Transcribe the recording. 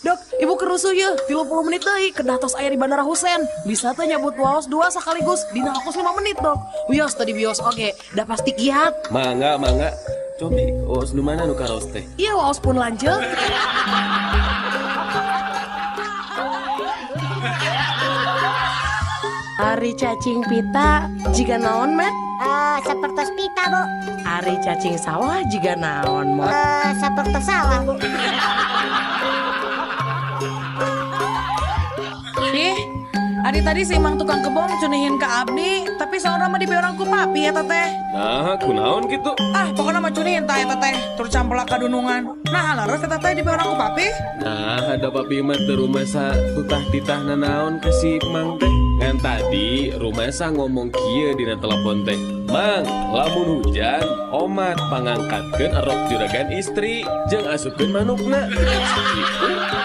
Dok, ibu kerusuh ya, 30 menit deh, kedah tos aya di Bandara Husein. Bisa teh nyabut waos 2 sekaligus, dina waktu 5 menit dok. Wios tadi bios oke, dah pasti kiat. Mangga. Cobi, waos nu mana nu karos teh? Iya waos pun lanjut. Ari cacing pita jika naon met? Seperti pita, Bu. Ari cacing sawah jika naon mot? Seperti sawah, Bu. Ih, Ari tadi si Mang tukang kebon cunihin ke Abdi, tapi saudara mah dibe orang ku papi ya teteh. Nah, kunaon gitu? Pokoknya mah cunihin tah ya teteh, terus campelak kadunungan. Nah, laras ya teteh dibe orang ku papi. Nah, ada papi mah teu rumah sa tutah-titah nanaon ka si Mang teh. Ngan tadi rumah sa ngomong kieu dina telepon teh. Mang, lamun hujan, omat pangangkatkeun erok juragan istri jeung asupkeun manukna. Gitu.